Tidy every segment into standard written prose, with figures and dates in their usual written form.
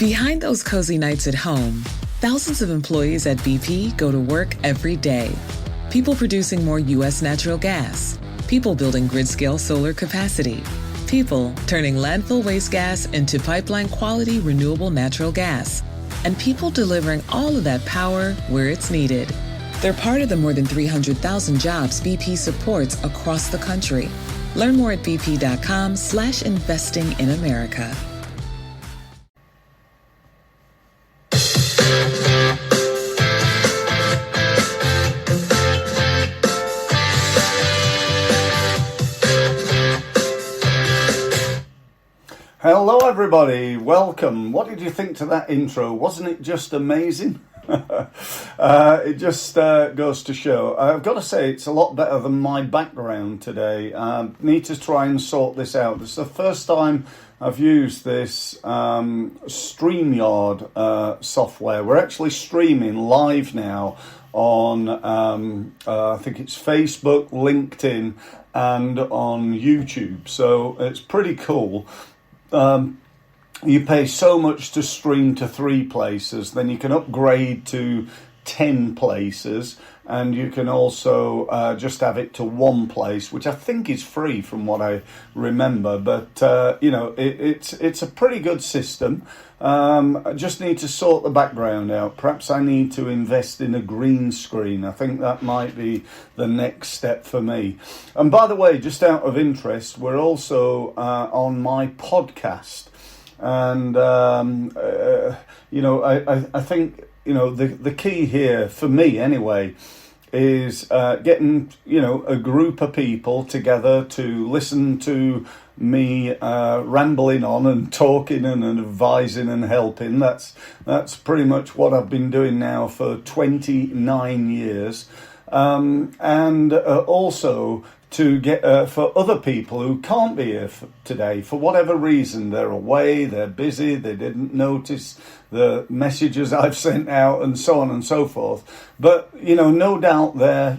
Behind those cozy nights at home, thousands of employees at BP go to work every day. People producing more U.S. natural gas. People building grid-scale solar capacity. People turning landfill waste gas into pipeline-quality renewable natural gas. And people delivering all of that power where it's needed. They're part of the more than 300,000 jobs BP supports across the country. Learn more at bp.com/investing in America. Hello everybody, welcome. What did you think to that intro? Wasn't it just amazing? It just goes to show. I've got to say it's a lot better than my background today. Need to try and sort this out. This is the first time I've used this StreamYard software. We're actually streaming live now on, I think it's Facebook, LinkedIn and on YouTube. So it's pretty cool. You pay so much to stream to 3 places, then you can upgrade to 10 places, and you can also just have it to 1 place, which I think is free from what I remember. But it's a pretty good system. I just need to sort the background out. Perhaps I need to invest in a green screen. I think that might be the next step for me. And by the way, just out of interest, we're also on my podcast. And, I think, the key here, for me anyway, is getting, a group of people together to listen to me rambling on and talking and advising and helping. That's pretty much what I've been doing now for 29 years. And also to get for other people who can't be here today for whatever reason. They're away, they're busy, they didn't notice the messages I've sent out and so on and so forth. But, no doubt they're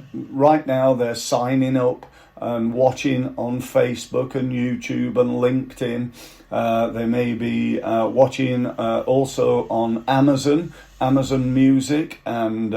signing up and watching on Facebook and YouTube and LinkedIn. They may be watching also on Amazon Music and...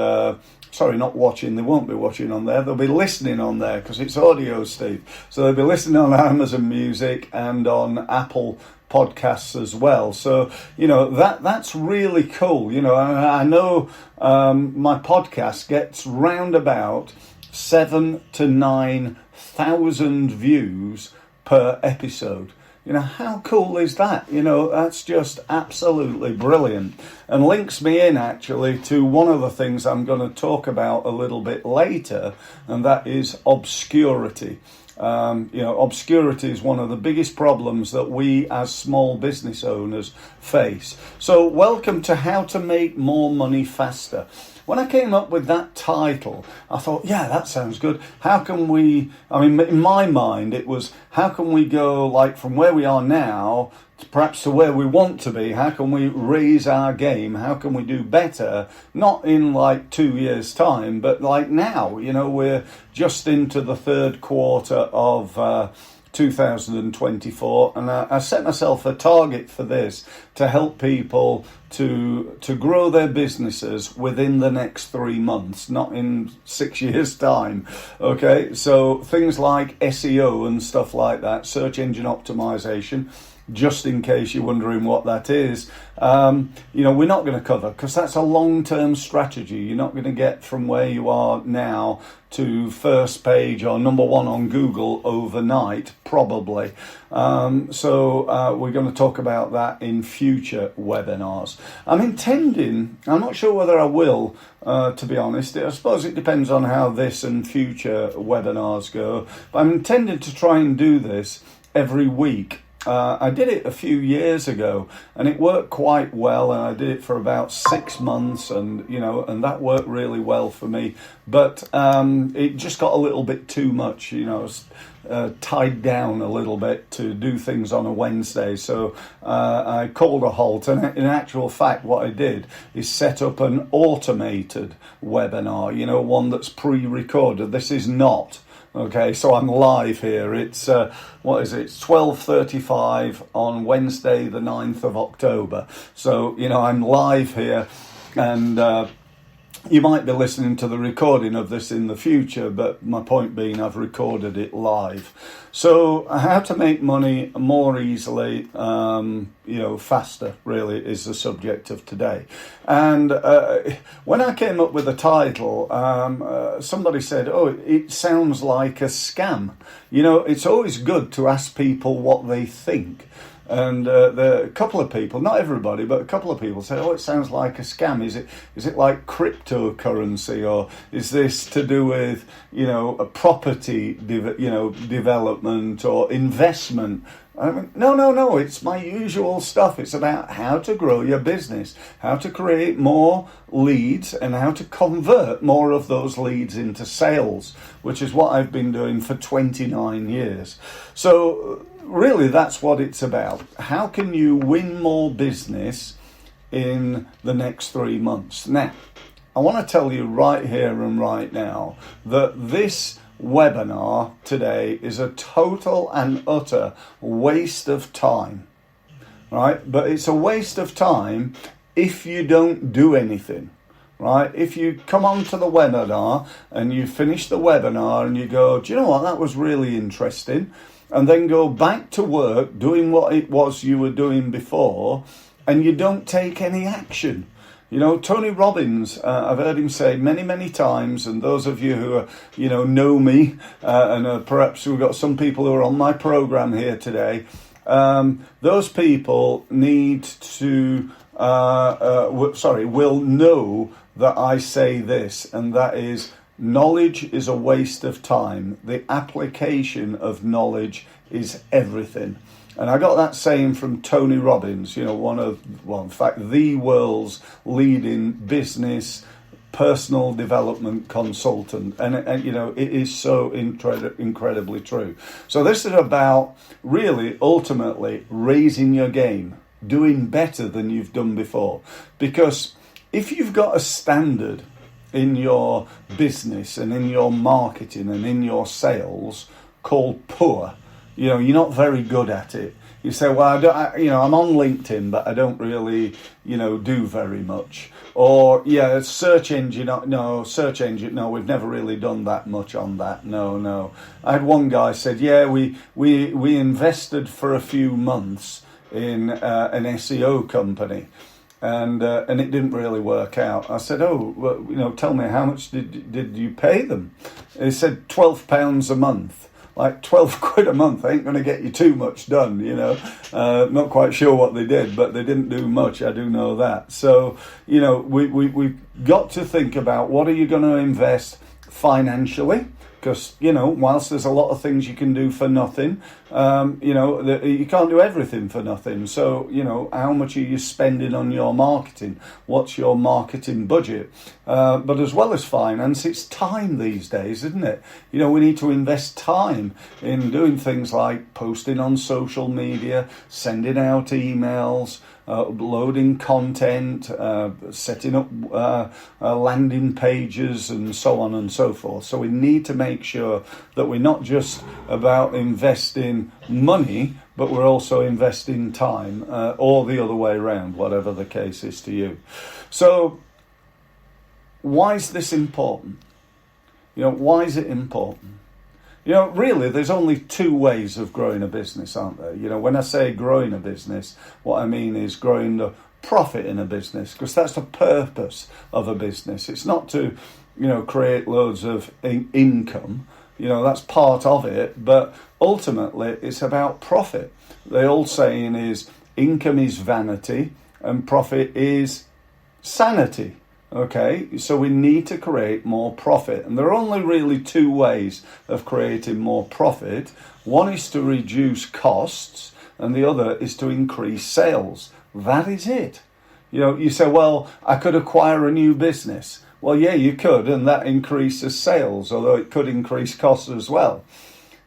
Sorry, not watching. They won't be watching on there. They'll be listening on there because it's audio, Steve. So they'll be listening on Amazon Music and on Apple Podcasts as well. So, that's really cool. I know my podcast gets round about 7,000 to 9,000 views per episode. How cool is that? That's just absolutely brilliant. And links me in actually to one of the things I'm going to talk about a little bit later, and that is obscurity. Obscurity is one of the biggest problems that we as small business owners face. So welcome to How to Make More Money Faster. When I came up with that title, I thought, yeah, that sounds good. How can we, in my mind, it was, how can we go from where we are now to perhaps to where we want to be? How can we raise our game? How can we do better? Not in 2 years' time, but now. We're just into the third quarter of 2024, and I set myself a target for this to help people to grow their businesses within the next 3 months, not in 6 years' time. Okay, so things like SEO and stuff like that, search engine optimization. Just in case you're wondering what that is, we're not going to cover because that's a long-term strategy. You're not going to get from where you are now to first page or number 1 on Google overnight, probably. So we're going to talk about that in future webinars. I'm not sure whether I will, to be honest. I suppose it depends on how this and future webinars go. But I'm intending to try and do this every week. I did it a few years ago and it worked quite well, and I did it for about 6 months, and that worked really well for me. But it just got a little bit too much, tied down a little bit to do things on a Wednesday. So I called a halt, and in actual fact what I did is set up an automated webinar, one that's pre-recorded. This is not. Okay, so I'm live here. It's, It's 12:35 on Wednesday, the 9th of October. So, I'm live here, and you might be listening to the recording of this in the future, but my point being, I've recorded it live. So how to make money more easily, faster, really, is the subject of today. And when I came up with the title, somebody said, it sounds like a scam. It's always good to ask people what they think. And a couple of people, not everybody, but a couple of people say, it sounds like a scam. Is it like cryptocurrency, or is this to do with, a property, development or investment? I mean, no, it's my usual stuff. It's about how to grow your business, how to create more leads, and how to convert more of those leads into sales, which is what I've been doing for 29 years. So really, that's what it's about. How can you win more business in the next 3 months? Now, I want to tell you right here and right now that this webinar today is a total and utter waste of time, right? But it's a waste of time if you don't do anything, right? If you come on to the webinar and you finish the webinar and you go, do you know what, that was really interesting, and then go back to work doing what it was you were doing before, and you don't take any action. Tony Robbins, I've heard him say many, many times, and those of you who are, know me, and perhaps we've got some people who are on my program here today, those people need to, will know that I say this, and that is, knowledge is a waste of time. The application of knowledge is everything. And I got that saying from Tony Robbins, the world's leading business personal development consultant. And it is so incredibly true. So this is about really ultimately raising your game, doing better than you've done before. Because if you've got a standard in your business and in your marketing and in your sales called poor, you're not very good at it. You say, well, I'm on LinkedIn, but I don't really, do very much. Or, search engine, we've never really done that much on that. No. I had one guy said, we invested for a few months in an SEO company. And it didn't really work out. I said, tell me, how much did you pay them? He said £12 a month. Like 12 quid a month ain't going to get you too much done, Not quite sure what they did, but they didn't do much. I do know that. So, we've got to think about, what are you going to invest financially? Because, whilst there's a lot of things you can do for nothing, you can't do everything for nothing. So, how much are you spending on your marketing? What's your marketing budget? But as well as finance, it's time these days, isn't it? We need to invest time in doing things like posting on social media, sending out emails, uploading content, setting up landing pages, and so on and so forth. So we need to make sure that we're not just about investing money, but we're also investing time, or the other way around, whatever the case is to you. So why is this important? Why is it important? Really, there's only two ways of growing a business, aren't there? When I say growing a business, what I mean is growing the profit in a business, because that's the purpose of a business. It's not to, create loads of income. That's part of it, but ultimately it's about profit. The old saying is, income is vanity and profit is sanity. Okay, so we need to create more profit, and there are only really two ways of creating more profit. One is to reduce costs, and the other is to increase sales. That is it. You say, well, I could acquire a new business. Well, yeah, you could, and that increases sales, although it could increase costs as well.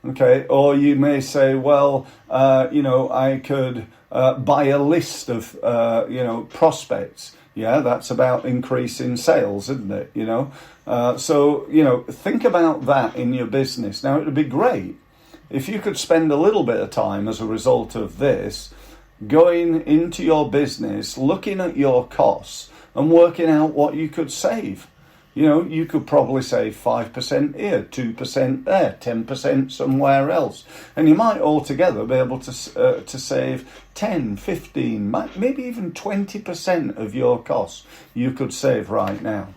Okay, or you may say, well, I could buy a list of, prospects. Yeah, that's about increasing sales, isn't it? So think about that in your business. Now, it would be great if you could spend a little bit of time as a result of this going into your business, looking at your costs and working out what you could save. You could probably save 5% here, 2% there, 10% somewhere else. And you might altogether be able to save 10, 15, maybe even 20% of your costs you could save right now.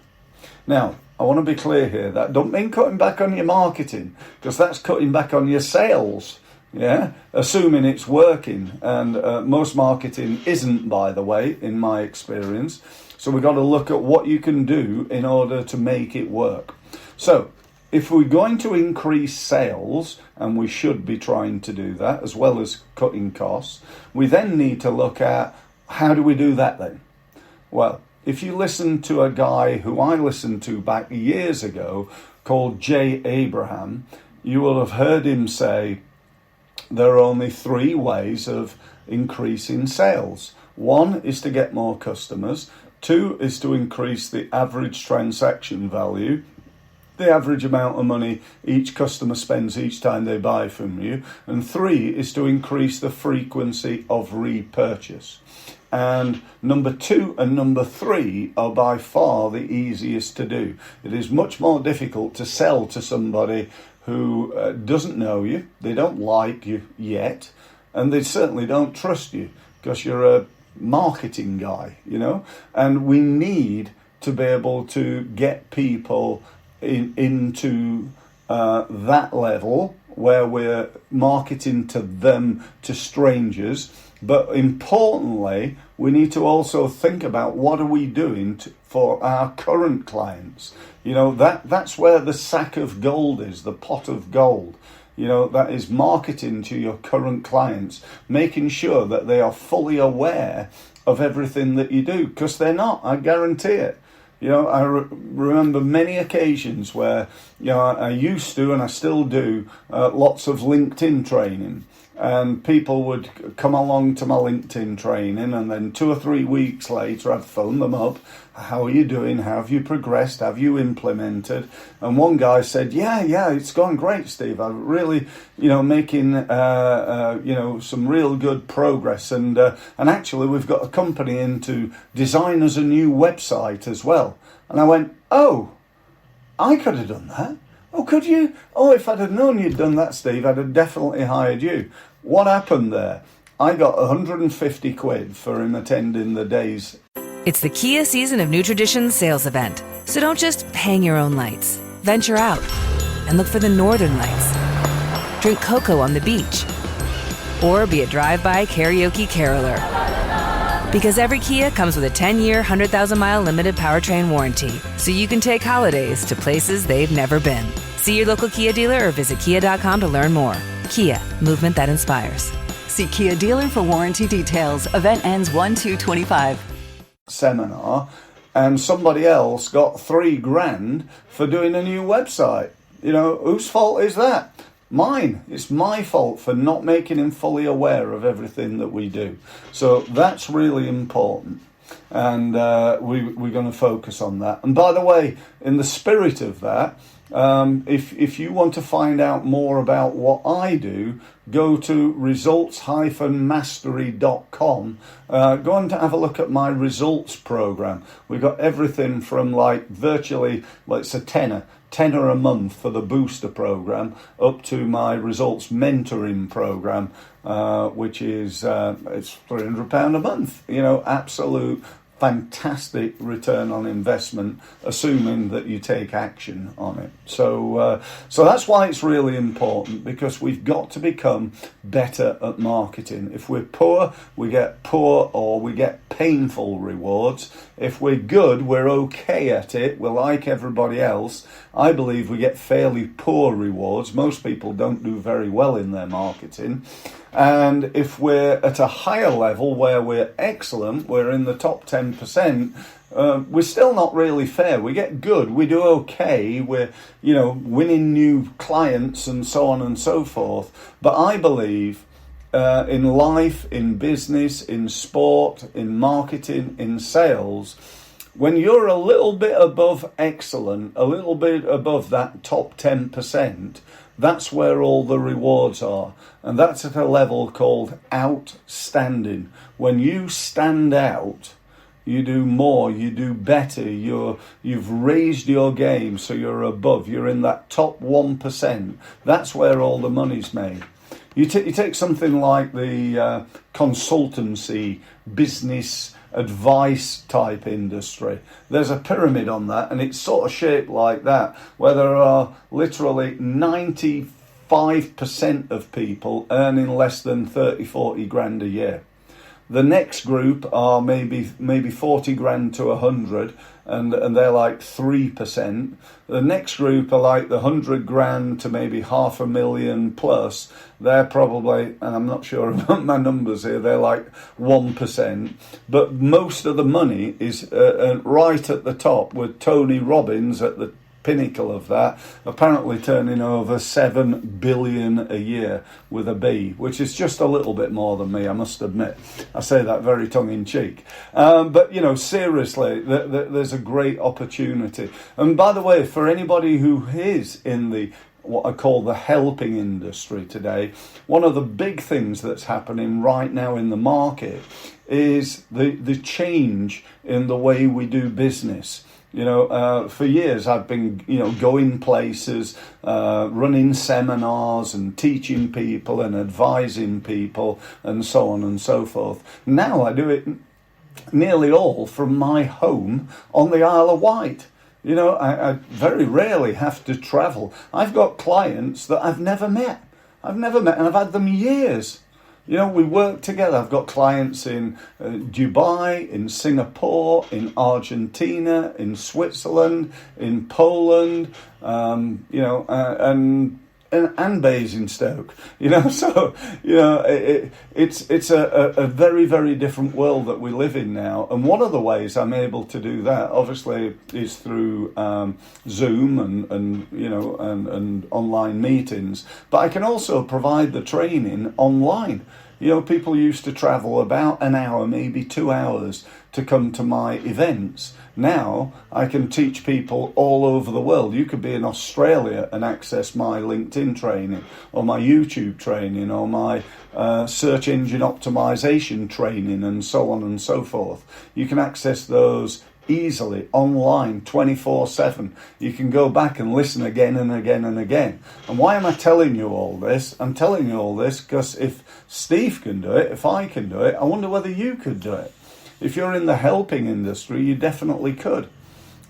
Now, I want to be clear here. That don't mean cutting back on your marketing, because that's cutting back on your sales. Yeah, assuming it's working. And most marketing isn't, by the way, in my experience. So we've got to look at what you can do in order to make it work. So if we're going to increase sales, and we should be trying to do that, as well as cutting costs, we then need to look at, how do we do that then? Well, if you listen to a guy who I listened to back years ago called Jay Abraham, you will have heard him say there are only 3 ways of increasing sales. 1 is to get more customers. 2 is to increase the average transaction value, the average amount of money each customer spends each time they buy from you. And 3 is to increase the frequency of repurchase. And number 2 and number 3 are by far the easiest to do. It is much more difficult to sell to somebody who doesn't know you, they don't like you yet, and they certainly don't trust you because you're a marketing guy, and we need to be able to get people into that level where we're marketing to them, to strangers. But importantly, we need to also think about, what are we doing for our current clients? That's where the sack of gold is, the pot of gold. That is marketing to your current clients, making sure that they are fully aware of everything that you do, because they're not, I guarantee it. I remember many occasions where, I used to, and I still do, lots of LinkedIn training. And people would come along to my LinkedIn training, and then 2 or 3 weeks later, I'd phone them up. How are you doing? How have you progressed? Have you implemented? And one guy said, yeah, it's gone great, Steve. I'm really, making, some real good progress. And actually, we've got a company in to design us a new website as well. And I went, oh, I could have done that. Oh, could you? Oh, if I'd have known you'd done that, Steve, I'd have definitely hired you. What happened there? I got 150 quid for him attending the day's. It's the Kia Season of New Traditions sales event. So don't just hang your own lights. Venture out and look for the northern lights. Drink cocoa on the beach. Or be a drive-by karaoke caroler. Because every Kia comes with a 10-year, 100,000-mile limited powertrain warranty, so you can take holidays to places they've never been. See your local Kia dealer or visit kia.com to learn more. Kia, movement that inspires. See Kia dealer for warranty details. Event ends 1/2/25. Seminar, and somebody else got $3,000 for doing a new website. Whose fault is that? Mine. It's my fault for not making him fully aware of everything that we do. So that's really important. And we're going to focus on that. And by the way, in the spirit of that, if you want to find out more about what I do, go to results-mastery.com. Go on to have a look at my results program. We've got everything from virtually, it's a tenner a month for the booster program, up to my results mentoring program, which is it's £300 a month. Absolute fantastic return on investment, assuming that you take action on it. So that's why it's really important, because we've got to become better at marketing. If we're poor, we get poor or we get painful rewards. If we're good, we're okay at it. We're like everybody else. I believe we get fairly poor rewards. Most people don't do very well in their marketing. And if we're at a higher level where we're excellent, we're in the top 10%, we're still not really fair. We get good, we do okay, we're, winning new clients and so on and so forth. But I believe in life, in business, in sport, in marketing, in sales, when you're a little bit above excellent, a little bit above that top 10%, that's where all the rewards are. And that's at a level called outstanding. When you stand out, you do more, you do better, you've raised your game, so you're above, you're in that top 1%. That's where all the money's made. You take something like the consultancy, business advice type industry. There's a pyramid on that, and it's sort of shaped like that, where there are literally 95% of people earning less than 30, 40 grand a year. The next group are maybe 40 grand to 100, and they're like 3%. The next group are like the 100 grand to maybe 500,000 plus. They're probably, and I'm not sure about my numbers here, they're like 1%. But most of the money is right at the top, with Tony Robbins at the pinnacle of that, apparently turning over 7 billion a year with a B, which is just a little bit more than me, I must admit. I say that very tongue-in-cheek. But, seriously, there's a great opportunity. And by the way, for anybody who is in the what I call the helping industry today, one of the big things that's happening right now in the market is the change in the way we do business. For years I've been, going places, running seminars and teaching people and advising people and so on and so forth. Now I do it nearly all from my home on the Isle of Wight. I very rarely have to travel. I've got clients that I've never met, and I've had them years. We work together. I've got clients in Dubai, in Singapore, in Argentina, in Switzerland, in Poland, and Basingstoke. So it's a very, very different world that we live in now. And one of the ways I'm able to do that, obviously, is through Zoom and online meetings. But I can also provide the training online. People used to travel about an hour, maybe 2 hours, to come to my events. Now I can teach people all over the world. You could be in Australia and access my LinkedIn training, or my YouTube training, or my search engine optimization training, and so on and so forth. You can access those easily online 24/7. You can go back and listen again and again and again. And why am I telling you all this? I'm telling you all this because if Steve can do it, if I can do it, I wonder whether you could do it. If you're in the helping industry, you definitely could.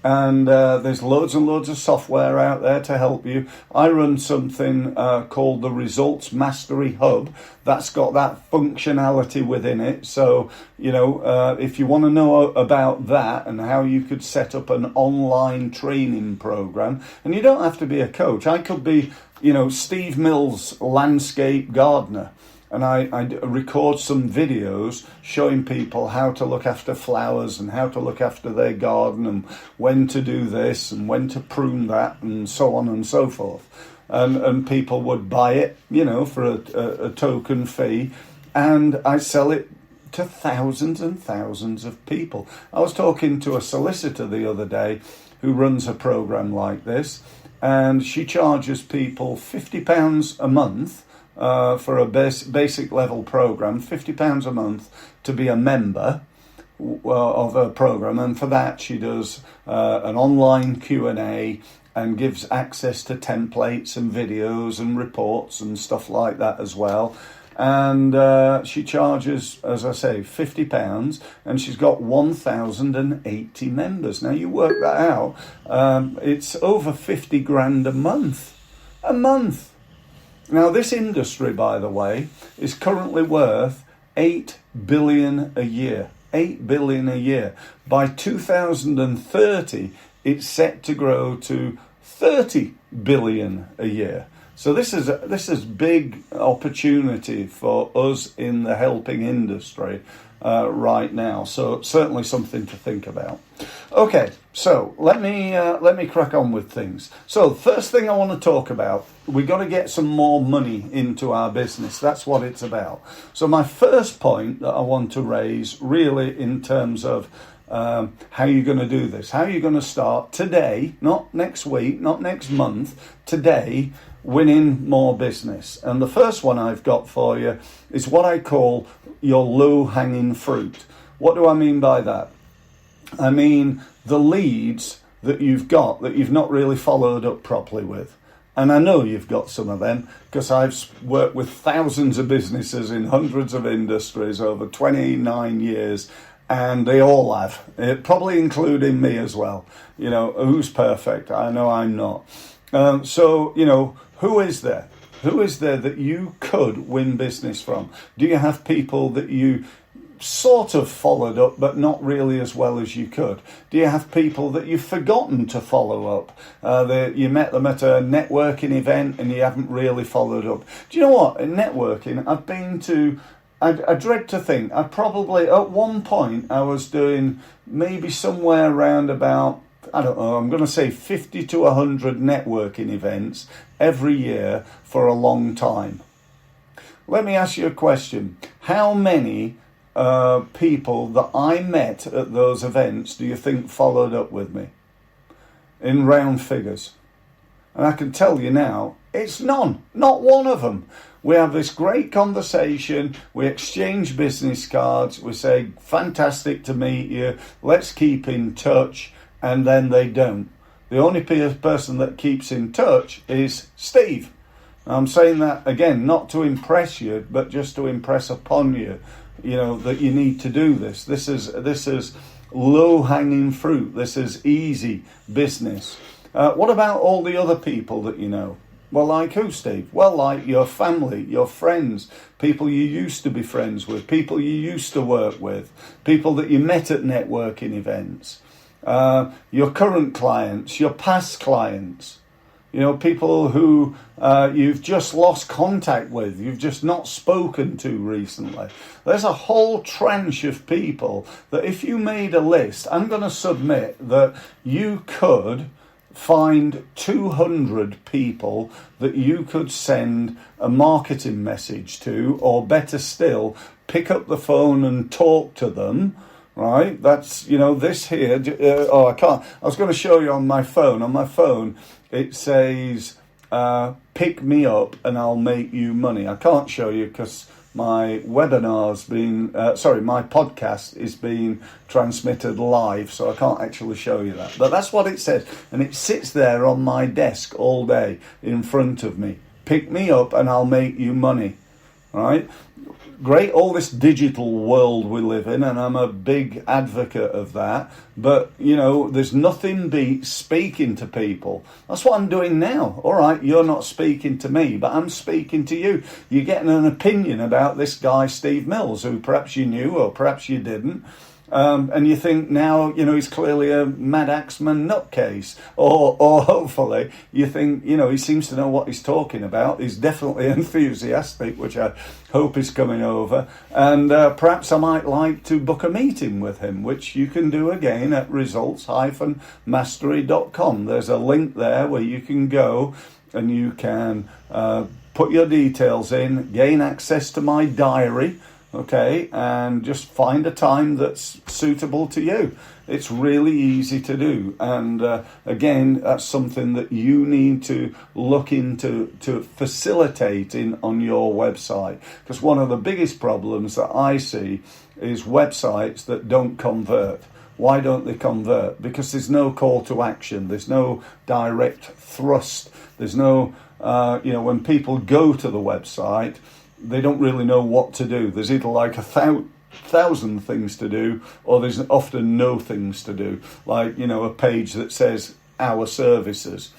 And there's loads and loads of software out there to help you. I run something called the Results Mastery Hub. That's got that functionality within it. So, if you want to know about that and how you could set up an online training program, and you don't have to be a coach. I could be, Steve Mills, landscape gardener. And I record some videos showing people how to look after flowers and how to look after their garden and when to do this and when to prune that and so on and so forth. And people would buy it, for a token fee, and I sell it to thousands and thousands of people. I was talking to a solicitor the other day who runs a program like this, and she charges people £50 a month for a basic level program, £50 a month to be a member of a program, and for that she does an online Q&A and gives access to templates and videos and reports and stuff like that as well. And she charges, as I say, £50, and she's got 1,080 members. Now you work that out, it's over 50 grand a month. Now, this industry, by the way, is currently worth 8 billion a year. 8 billion a year. By 2030, it's set to grow to 30 billion a year. So this is big opportunity for us in the helping industry right now. So certainly something to think about. Okay, so let me crack on with things. So first thing I want to talk about, we got to get some more money into our business. That's what it's about. So my first point that I want to raise, really, in terms of how you're going to do this, how you're going to start today, not next week, not next month, today, winning more business. And the first one I've got for you is what I call your low-hanging fruit. What do I mean by that? I mean the leads that you've got that you've not really followed up properly with. And I know you've got some of them because I've worked with thousands of businesses in hundreds of industries over 29 years, and they all have, probably including me as well. You know, who's perfect? I know I'm not. So, you know, who is there? Who is there that you could win business from? Do you have people that you sort of followed up, but not really as well as you could? Do you have people that you've forgotten to follow up? You met them at a networking event and you haven't really followed up. Do you know what? In networking, I've been to, I dread to think, I probably, at one point, I was doing maybe somewhere around about, I don't know, I'm going to say 50 to 100 networking events every year for a long time. Let me ask you a question. How many people that I met at those events do you think followed up with me in round figures? And I can tell you now, it's none, not one of them. We have this great conversation, we exchange business cards, we say, fantastic to meet you, let's keep in touch, and then they don't. The only person that keeps in touch is Steve. I'm saying that, again, not to impress you, but just to impress upon you, you know, that you need to do this. This is low-hanging fruit. This is easy business. What about all the other people that you know? Well, like who, Steve? Well, like your family, your friends, people you used to be friends with, people you used to work with, people that you met at networking events, your current clients, your past clients. You know, people who you've just lost contact with, you've just not spoken to recently. There's a whole tranche of people that if you made a list, I'm going to submit that you could find 200 people that you could send a marketing message to, or better still, pick up the phone and talk to them. Right, that's, you know, this here. I can't. I was going to show you on my phone. On my phone, it says, pick me up and I'll make you money. I can't show you because my webinar's been, my podcast is being transmitted live, so I can't actually show you that. But that's what it says. And it sits there on my desk all day in front of me. Pick me up and I'll make you money. Right? Great, all this digital world we live in, and I'm a big advocate of that. But, you know, there's nothing beats speaking to people. That's what I'm doing now. All right, you're not speaking to me, but I'm speaking to you. You're getting an opinion about this guy, Steve Mills, who perhaps you knew or perhaps you didn't. And you think now, you know, he's clearly a Mad Axeman nutcase. Or hopefully you think, you know, he seems to know what he's talking about. He's definitely enthusiastic, which I hope is coming over. And perhaps I might like to book a meeting with him, which you can do again at results-mastery.com. There's a link there where you can go and you can put your details in, gain access to my diary, okay, and just find a time that's suitable to you. It's really easy to do. And again, that's something that you need to look into to facilitating on your website. Because one of the biggest problems that I see is websites that don't convert. Why don't they convert? Because there's no call to action. There's no direct thrust. There's no, when people go to the website, they don't really know what to do. There's either like 1,000 things to do, or there's often no things to do. Like, you know, a page that says our services.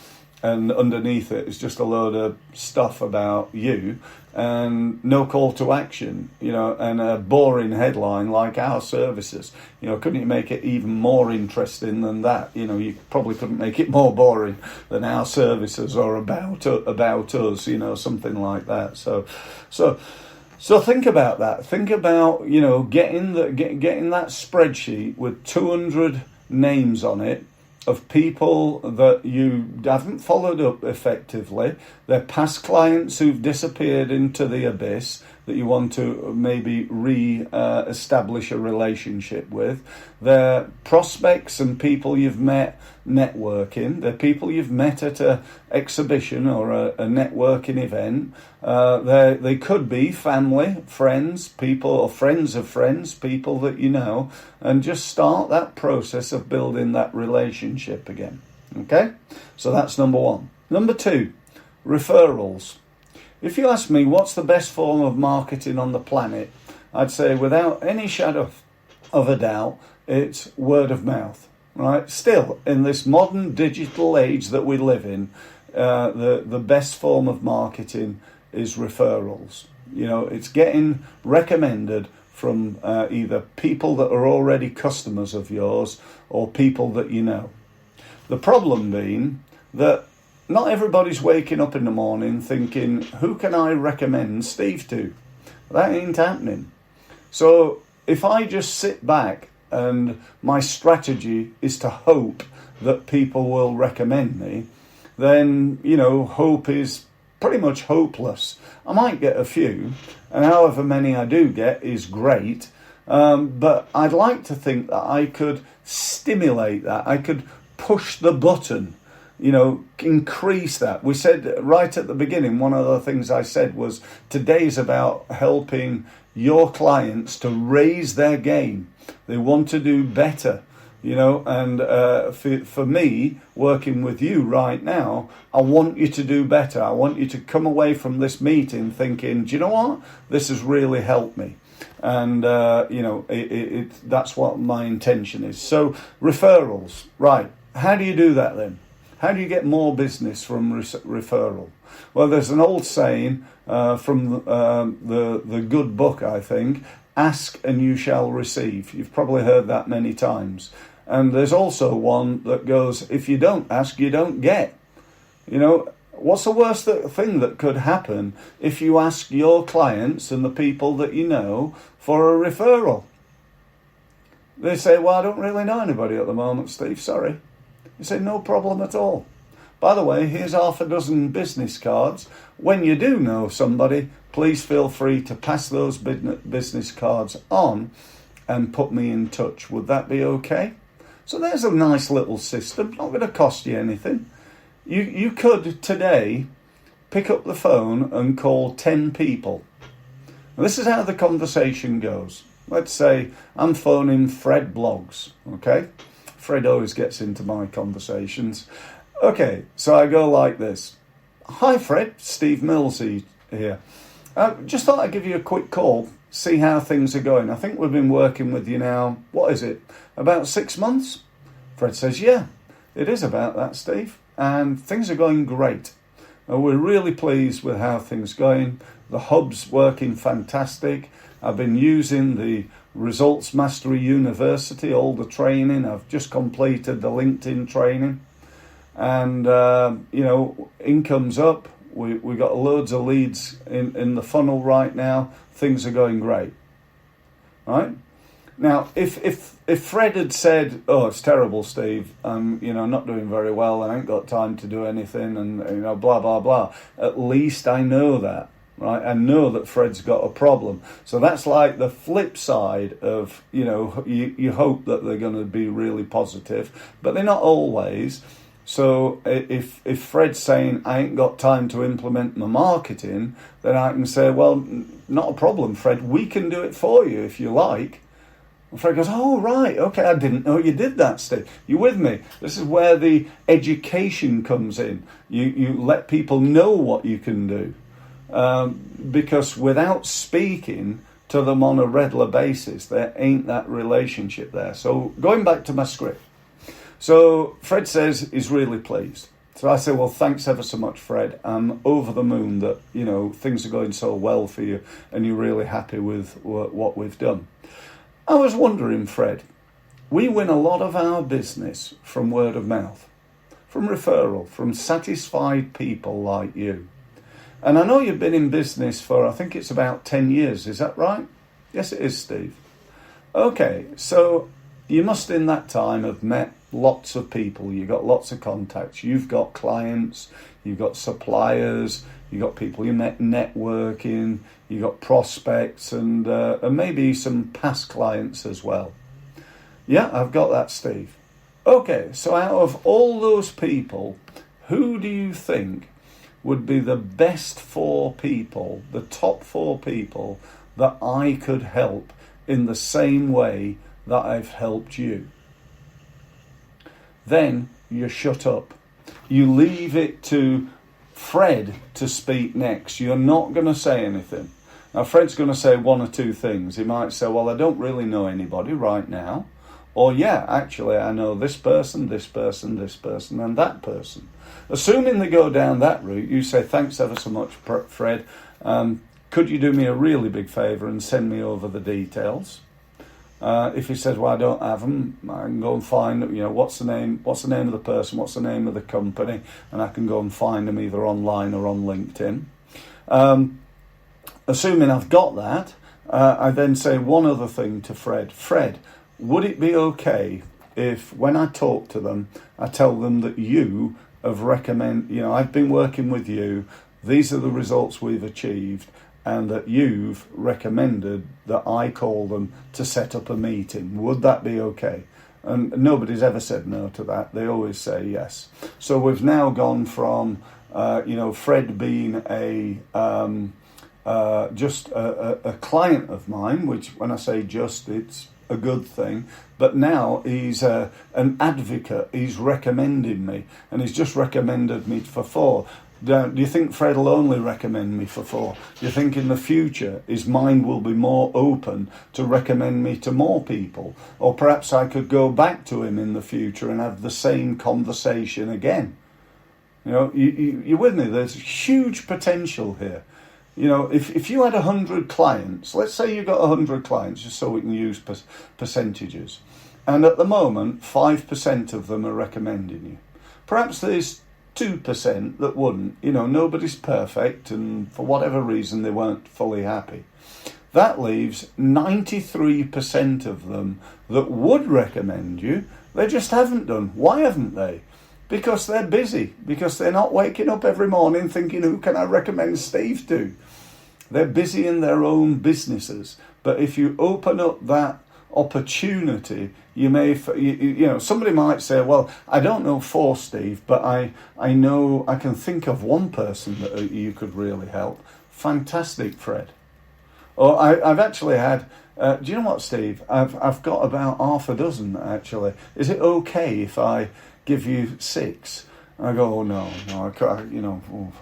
and underneath it is just a load of stuff about you and no call to action, and a boring headline like our services. Couldn't you make it even more interesting than that? You probably couldn't make it more boring than our services or about us, something like that. So think about that. Think about, getting that spreadsheet with 200 names on it of people that you haven't followed up effectively. They're past clients who've disappeared into the abyss that you want to maybe establish a relationship with. They're prospects and people you've met networking. They're people you've met at an exhibition or a networking event. They could be family, friends, people, or friends of friends, people that you know, and just start that process of building that relationship again. Okay? So that's number one. Number two, referrals. If you ask me what's the best form of marketing on the planet, I'd say without any shadow of a doubt, it's word of mouth, right? Still, in this modern digital age that we live in, the best form of marketing is referrals. It's getting recommended from either people that are already customers of yours or people that you know. The problem being that not everybody's waking up in the morning thinking, who can I recommend Steve to? That ain't happening. So if I just sit back and my strategy is to hope that people will recommend me, then, hope is pretty much hopeless. I might get a few, and however many I do get is great, but I'd like to think that I could stimulate that. I could push the button, increase that. We said right at the beginning, one of the things I said was today's about helping your clients to raise their game. They want to do better, and for me, working with you right now, I want you to do better. I want you to come away from this meeting thinking, do you know what? This has really helped me. And, that's what my intention is. So referrals, right. How do you do that then? How do you get more business from referral? Well, there's an old saying from the good book, I think, ask and you shall receive. You've probably heard that many times. And there's also one that goes, if you don't ask, you don't get. What's the worst thing that could happen if you ask your clients and the people that you know for a referral? They say, well, I don't really know anybody at the moment, Steve, sorry. You say, no problem at all. By the way, here's half a dozen business cards. When you do know somebody, please feel free to pass those business cards on and put me in touch. Would that be okay? So there's a nice little system, not going to cost you anything. You could today pick up the phone and call 10 people. Now, this is how the conversation goes. Let's say I'm phoning Fred Blogs, okay? Fred always gets into my conversations. Okay, so I go like this. Hi Fred, Steve Mills here. Just thought I'd give you a quick call, see how things are going. I think we've been working with you now, what is it, about 6 months? Fred says, yeah, it is about that, Steve. And things are going great. We're really pleased with how things are going. The hub's working fantastic. I've been using the Results Mastery University, all the training. I've just completed the LinkedIn training. And, income's up. We got loads of leads in the funnel right now. Things are going great. Right? Now, if Fred had said, oh, it's terrible, Steve, not doing very well, and I ain't got time to do anything, and, blah, blah, blah, at least I know that. Right, I know that Fred's got a problem. So that's like the flip side of, you hope that they're going to be really positive, but they're not always. So if Fred's saying, I ain't got time to implement my marketing, then I can say, well, not a problem, Fred. We can do it for you if you like. And Fred goes, oh, right, okay, I didn't know you did that, Steve. You with me? This is where the education comes in. You let people know what you can do. Because without speaking to them on a regular basis, there ain't that relationship there. So going back to my script. So Fred says he's really pleased. So I say, well, thanks ever so much, Fred. I'm over the moon that, things are going so well for you and you're really happy with what we've done. I was wondering, Fred, we win a lot of our business from word of mouth, from referral, from satisfied people like you. And I know you've been in business for, I think it's about 10 years. Is that right? Yes, it is, Steve. Okay, so you must in that time have met lots of people. You've got lots of contacts. You've got clients. You've got suppliers. You've got people you met networking. You've got prospects and maybe some past clients as well. Yeah, I've got that, Steve. Okay, so out of all those people, who do you think would be the best 4 people, the top 4 people that I could help in the same way that I've helped you? Then you shut up. You leave it to Fred to speak next. You're not going to say anything. Now, Fred's going to say 1 or 2 things. He might say, well, I don't really know anybody right now. Or, yeah, actually, I know this person, this person, this person, and that person. Assuming they go down that route, you say, thanks ever so much, Fred. Could you do me a really big favour and send me over the details? If he says, well, I don't have them, I can go and find, what's the name of the person, what's the name of the company, and I can go and find them either online or on LinkedIn. Assuming I've got that, I then say one other thing to Fred. Fred, would it be okay if when I talk to them, I tell them that you have I've been working with you, these are the results we've achieved, and that you've recommended that I call them to set up a meeting. Would that be okay? And nobody's ever said no to that. They always say yes. So we've now gone from, Fred being just a client of mine, which when I say just, it's a good thing, but now he's an advocate. He's recommending me, and he's just recommended me for 4. Do you think Fred will only recommend me for 4? Do you think in the future his mind will be more open to recommend me to more people? Or perhaps I could go back to him in the future and have the same conversation again? You're with me? There's huge potential here. If you had 100 clients, let's say you got 100 clients, just so we can use percentages, and at the moment 5% of them are recommending you. Perhaps there's 2% that wouldn't. Nobody's perfect, and for whatever reason they weren't fully happy. That leaves 93% of them that would recommend you. They just haven't done. Why haven't they? Because they're busy, because they're not waking up every morning thinking, who can I recommend Steve to? They're busy in their own businesses. But if you open up that opportunity, you may, somebody might say, well, I don't know 4, Steve, but I know I can think of one person that you could really help. Fantastic, Fred. Or I've actually had, do you know what, Steve? I've got about half a dozen, actually. Is it okay if I give you 6? I go, oh, no, I can't,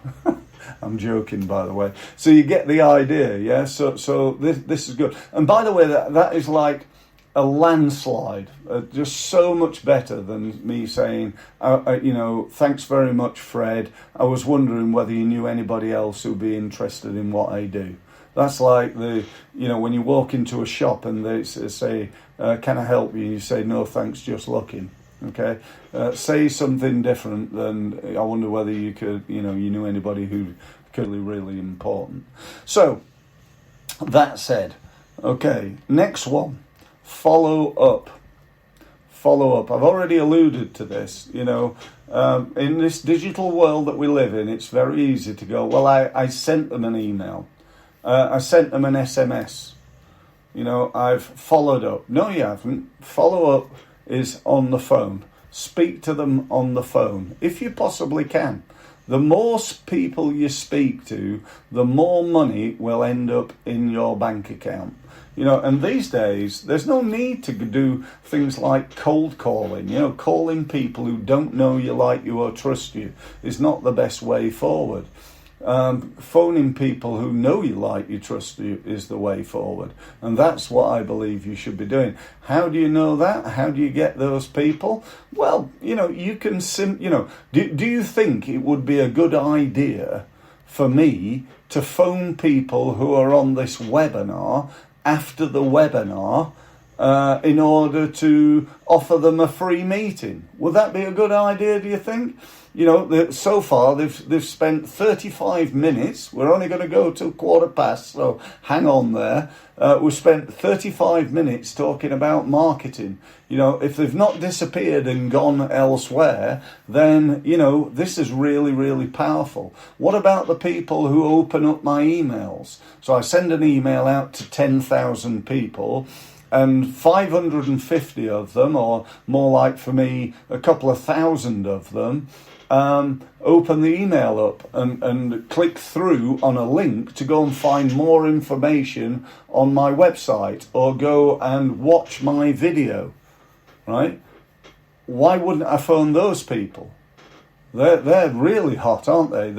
I'm joking, by the way. So you get the idea, yeah? So this is good. And by the way, that is like a landslide, just so much better than me saying, thanks very much, Fred. I was wondering whether you knew anybody else who'd be interested in what I do. That's like when you walk into a shop and they say, can I help you? You say, no, thanks, just looking. Okay, say something different than, I wonder whether you could, you knew anybody who could be really important. So, that said, okay, next one, follow up. Follow up. I've already alluded to this, in this digital world that we live in, it's very easy to go, well, I sent them an email. I sent them an SMS. I've followed up. No, you haven't. Follow up is on the phone. Speak to them on the phone, if you possibly can. The more people you speak to, the more money will end up in your bank account. And these days, there's no need to do things like cold calling. Calling people who don't know you, like you, or trust you is not the best way forward. Phoning people who know you, like you, trust you is the way forward. And that's what I believe you should be doing. How do you know that? How do you get those people? Well, you can, do you think it would be a good idea for me to phone people who are on this webinar after the webinar in order to offer them a free meeting? Would that be a good idea, do you think? So far they've spent 35 minutes. We're only going to go till 15:15, so hang on there. We've spent 35 minutes talking about marketing. If they've not disappeared and gone elsewhere, then, this is really, really powerful. What about the people who open up my emails? So I send an email out to 10,000 people, and 550 of them, or more like for me, a couple of thousand of them, open the email up and click through on a link to go and find more information on my website or go and watch my video, right? Why wouldn't I phone those people? They're really hot, aren't they?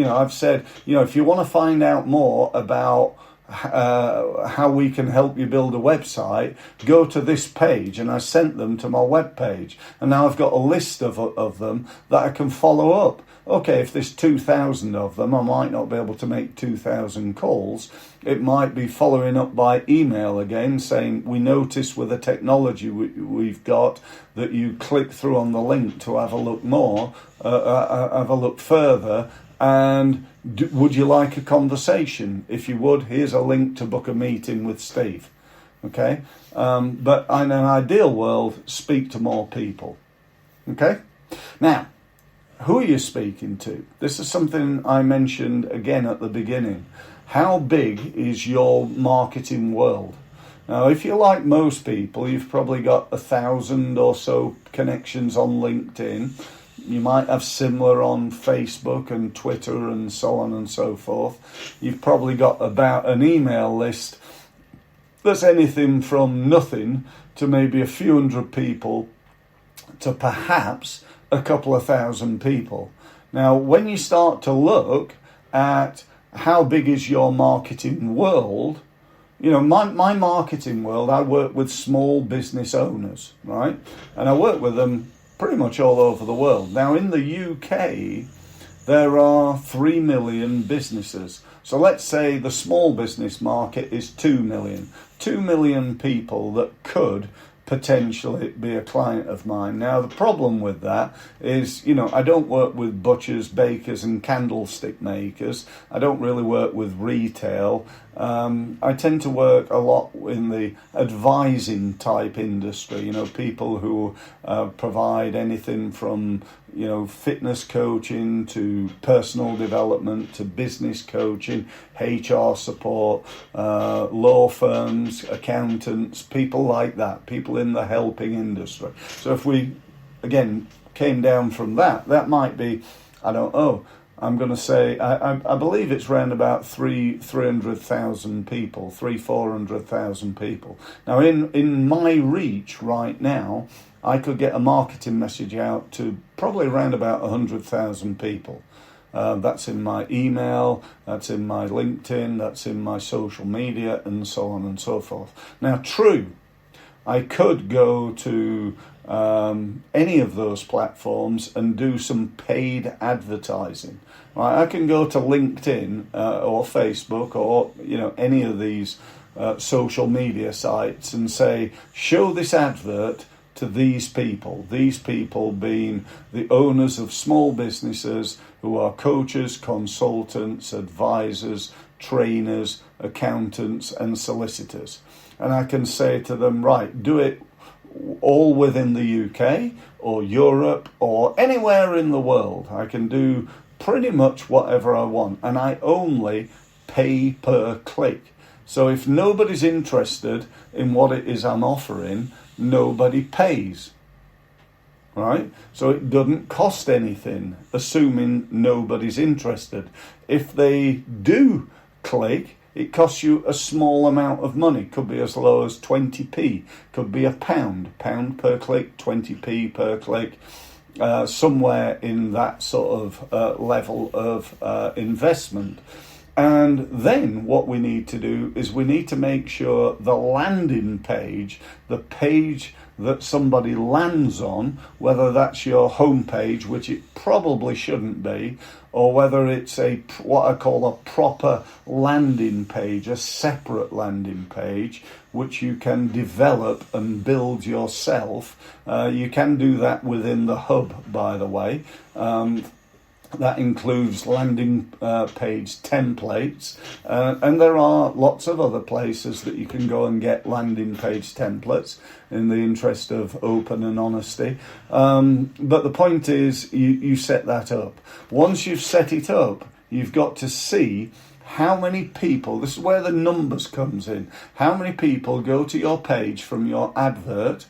I've said, if you want to find out more about how we can help you build a website, go to this page, and I sent them to my web page, and now I've got a list of them that I can follow up. Okay, if there's 2,000 of them, I might not be able to make 2,000 calls. It might be following up by email again, saying, we notice with the technology we've got that you click through on the link to have a look more, have a look further, and would you like a conversation? If you would, here's a link to book a meeting with Steve. Okay? But in an ideal world, speak to more people. Okay? Now, who are you speaking to? This is something I mentioned again at the beginning. How big is your marketing world? Now, if you're like most people, you've probably got 1,000 or so connections on LinkedIn. You might have similar on Facebook and Twitter and so on and so forth. You've probably got about an email list that's anything from nothing to maybe a few hundred people to perhaps a couple of thousand people. Now, when you start to look at how big is your marketing world, my marketing world, I work with small business owners, right? And I work with them pretty much all over the world. Now, in the UK, there are 3 million businesses. So let's say the small business market is 2 million. 2 million people that could potentially be a client of mine. Now, the problem with that is, I don't work with butchers, bakers and candlestick makers. I don't really work with retail. I tend to work a lot in the advising type industry, people who provide anything from, fitness coaching to personal development to business coaching, HR support, law firms, accountants, people like that, people in the helping industry. So if we, again, came down from that might be, I'm going to say, I believe it's around about 300,000 people, 400,000 people. Now, in my reach right now, I could get a marketing message out to probably around about 100,000 people. That's in my email, that's in my LinkedIn, that's in my social media, and so on and so forth. Now, true, I could go to any of those platforms and do some paid advertising. Right? I can go to LinkedIn or Facebook or any of these social media sites and say, show this advert to these people being the owners of small businesses who are coaches, consultants, advisors, trainers, accountants and solicitors. And I can say to them, right, do it all within the UK or Europe or anywhere in the world. I can do pretty much whatever I want, and I only pay per click. So if nobody's interested in what it is I'm offering, nobody pays, right? So it doesn't cost anything, assuming nobody's interested. If they do click, it costs you a small amount of money. Could be as low as 20p, could be £1 per click, 20p per click. somewhere in that sort of level of investment. And then what we need to do is we need to make sure the landing page, the page that somebody lands on, whether that's your home page, which it probably shouldn't be, or whether it's what I call a proper landing page, a separate landing page, which you can develop and build yourself. You can do that within the hub, by the way. That includes landing page templates, and there are lots of other places that you can go and get landing page templates in the interest of open and honesty. But the point is, you set that up. Once you've set it up, you've got to see how many people, this is where the numbers comes in, how many people go to your page from your advert,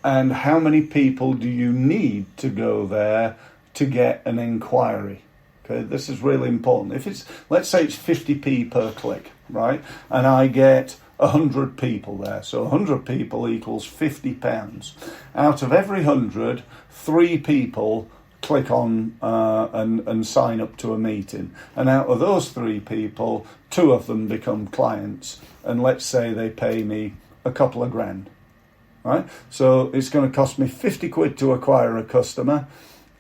and how many people do you need to go there to get an inquiry. Okay, this is really important. If it's, let's say it's 50p per click, right? And I get 100 people there. So 100 people equals £50. Out of every 100, 3 people click on and sign up to a meeting. And out of those 3 people, 2 of them become clients. And let's say they pay me a couple of grand, right? So it's going to cost me 50 quid to acquire a customer,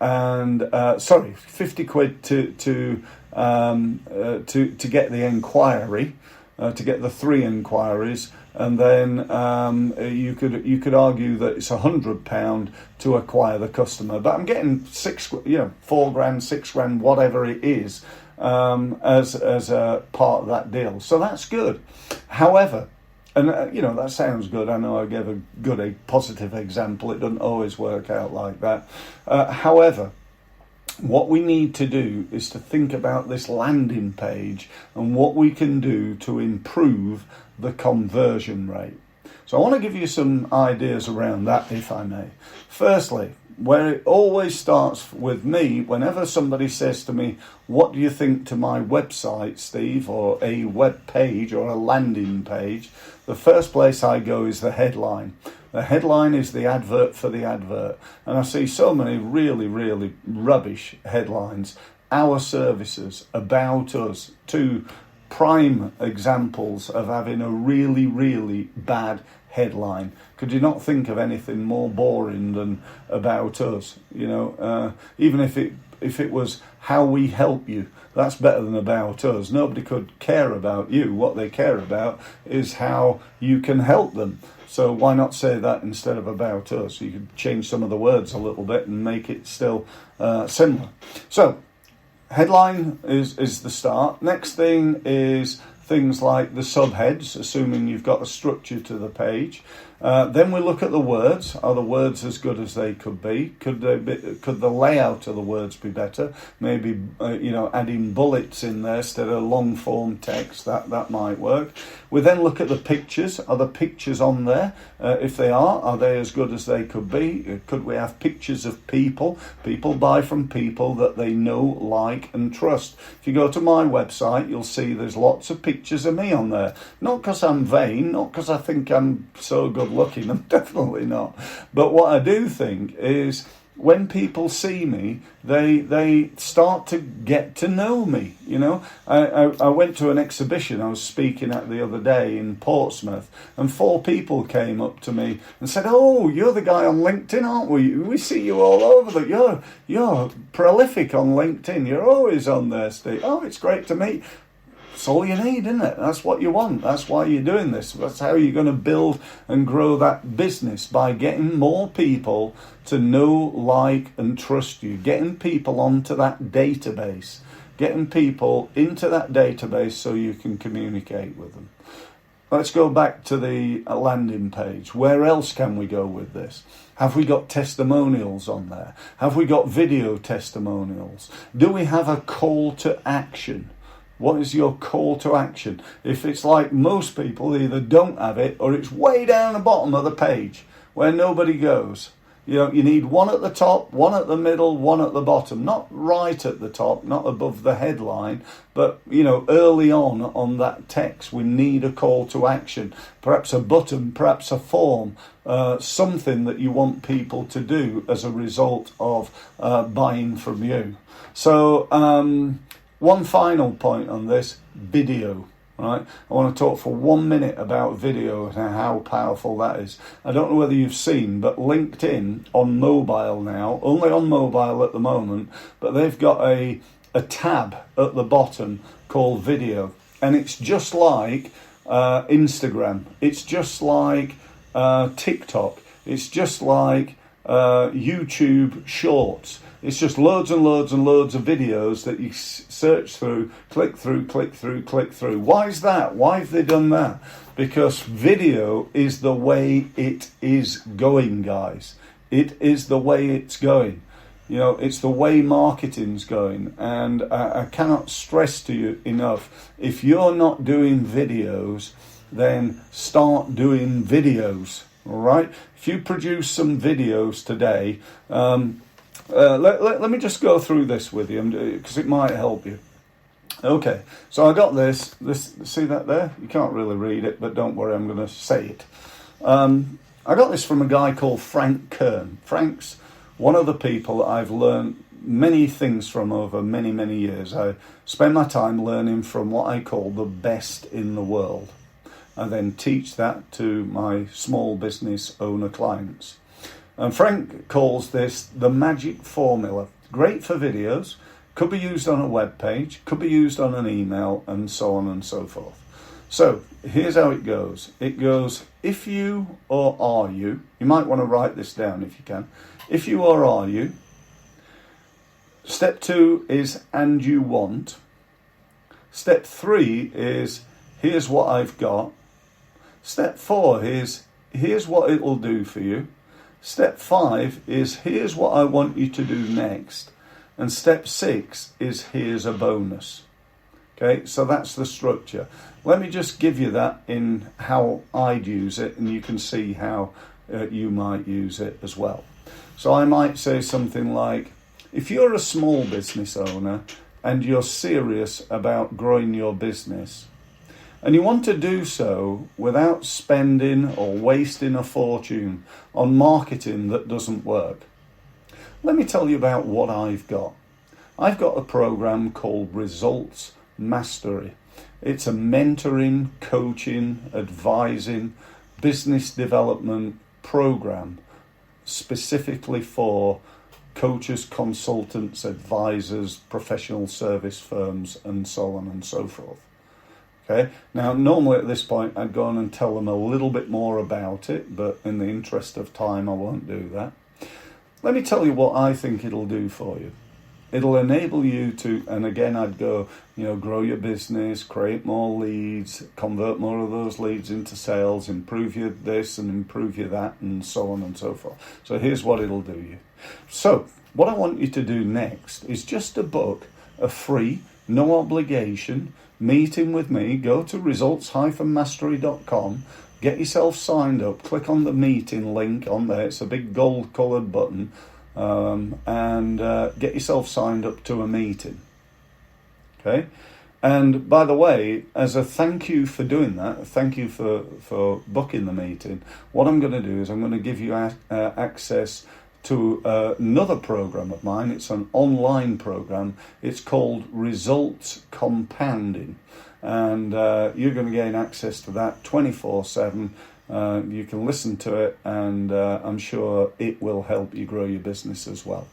and 50 quid to get the inquiry, to get the 3 inquiries, and then you could argue that it's £100 to acquire the customer. But I'm getting 4 grand, 6 grand, whatever it is, as a part of that deal. So that's good. However, and that sounds good. I know I gave a positive example. It doesn't always work out like that. However, what we need to do is to think about this landing page and what we can do to improve the conversion rate. So I want to give you some ideas around that, if I may. Firstly, where it always starts with me, whenever somebody says to me, what do you think to my website, Steve, or a web page or a landing page, the first place I go is the headline. The headline is the advert for the advert. And I see so many really, really rubbish headlines. Our services, about us, 2 prime examples of having a really, really bad headline. Could you not think of anything more boring than about us? Even if it was how we help you, that's better than about us. Nobody could care about you. What they care about is how you can help them. So why not say that instead of about us? You could change some of the words a little bit and make it still similar. So headline is the start. Next thing is things like the subheads, assuming you've got a structure to the page. Then we look at the words. Are the words as good as they could be? Could the layout of the words be better? Maybe adding bullets in there instead of long form text. That might work. We then look at the pictures. Are the pictures on there? If they are they as good as they could be? Could we have pictures of people? People buy from people that they know, like and trust. If you go to my website, you'll see there's lots of pictures of me on there. Not because I'm vain, not because I think I'm so good looking. I'm definitely not. But what I do think is when people see me, they start to get to know me. I went to an exhibition I was speaking at the other day in Portsmouth, and 4 people came up to me and said, "Oh, you're the guy on LinkedIn, aren't we? We see you all over. You're prolific on LinkedIn. You're always on there, Steve. Oh, it's great to meet." That's all you need, isn't it? That's what you want. That's why you're doing this. That's how you're going to build and grow that business, by getting more people to know, like, and trust you. Getting people onto that database. Getting people into that database so you can communicate with them. Let's go back to the landing page. Where else can we go with this? Have we got testimonials on there? Have we got video testimonials? Do we have a call to action? What is your call to action? If it's like most people, they either don't have it or it's way down the bottom of the page where nobody goes. You need one at the top, one at the middle, one at the bottom. Not right at the top, not above the headline, but, early on that text, we need a call to action. Perhaps a button, perhaps a form, something that you want people to do as a result of buying from you. So, one final point on this, video. Right, I want to talk for 1 minute about video and how powerful that is. I don't know whether you've seen, but LinkedIn on mobile now, only on mobile at the moment, but they've got a tab at the bottom called video. And it's just like Instagram. It's just like TikTok. It's just like YouTube Shorts. It's just loads and loads and loads of videos that you search through, click through, click through, click through. Why is that? Why have they done that? Because video is the way it is going, guys. It is the way it's going. It's the way marketing's going. And I cannot stress to you enough, if you're not doing videos, then start doing videos, all right? If you produce some videos today, let me just go through this with you because it might help you. Okay, so I got this. See that there? You can't really read it, but don't worry, I'm going to say it. I got this from a guy called Frank Kern. Frank's one of the people that I've learned many things from over many, many years. I spend my time learning from what I call the best in the world. I then teach that to my small business owner clients. And Frank calls this the magic formula. Great for videos, could be used on a web page, could be used on an email, and so on and so forth. So here's how it goes. It goes, if you or are you might want to write this down if you can. If you or are you. Step 2 is, and you want. Step 3 is, here's what I've got. Step 4 is, here's what it will do for you. Step 5 is, here's what I want you to do next. And step 6 is, here's a bonus. Okay, so that's the structure. Let me just give you that in how I'd use it, and you can see how you might use it as well. So I might say something like, if you're a small business owner and you're serious about growing your business, and you want to do so without spending or wasting a fortune on marketing that doesn't work, let me tell you about what I've got. I've got a program called Results Mastery. It's a mentoring, coaching, advising, business development program specifically for coaches, consultants, advisors, professional service firms, and so on and so forth. Okay. Now, normally at this point, I'd go on and tell them a little bit more about it, but in the interest of time, I won't do that. Let me tell you what I think it'll do for you. It'll enable you to, and again, I'd go, grow your business, create more leads, convert more of those leads into sales, improve your this and improve your that, and so on and so forth. So here's what it'll do you. So what I want you to do next is just to book a free, no obligation meeting with me. Go to results-mastery.com, get yourself signed up, click on the meeting link on there. It's a big gold coloured button. And get yourself signed up to a meeting. Okay? And by the way, as a thank you for doing that, thank you for booking the meeting, what I'm going to do is I'm going to give you access to another program of mine. It's an online program. It's called Results Compounding. And you're going to gain access to that 24/7. You can listen to it, and I'm sure it will help you grow your business as well.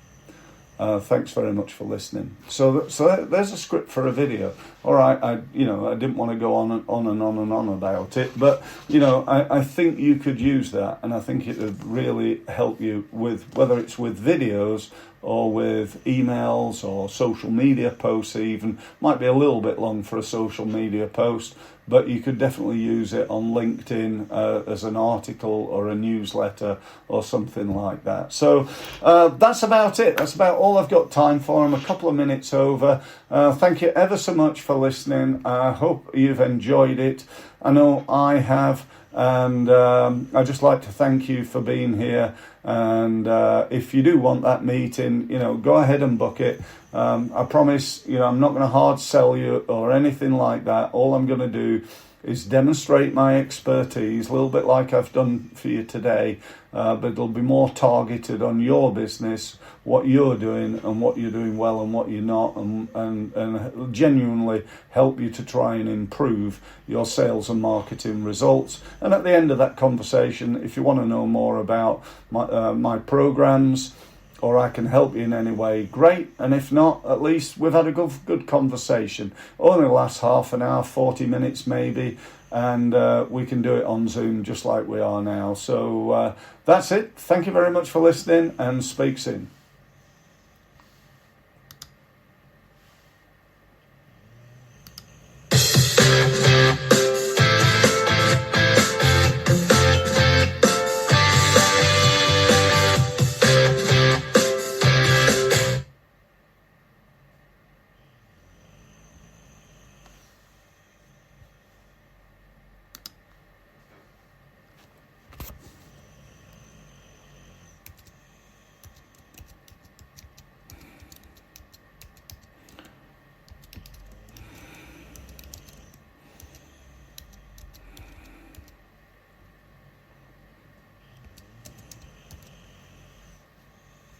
Thanks very much for listening. So there's a script for a video. All right, I didn't want to go on and on about it, but I think you could use that, and I think it would really help you with whether it's with videos or with emails or social media posts. Even might be a little bit long for a social media post, but you could definitely use it on LinkedIn as an article or a newsletter or something like that. So that's about it. That's about all I've got time for. I'm a couple of minutes over. Thank you ever so much for listening. I hope you've enjoyed it. I know I have. And I'd just like to thank you for being here. And if you do want that meeting, go ahead and book it. I promise, I'm not going to hard sell you or anything like that. All I'm going to do is demonstrate my expertise, a little bit like I've done for you today, but it'll be more targeted on your business, what you're doing and what you're doing well and what you're not, and genuinely help you to try and improve your sales and marketing results. And at the end of that conversation, if you want to know more about my programs, or I can help you in any way, great. And if not, at least we've had a good conversation. Only lasts half an hour, 40 minutes maybe, and we can do it on Zoom just like we are now. So that's it. Thank you very much for listening, and speak soon.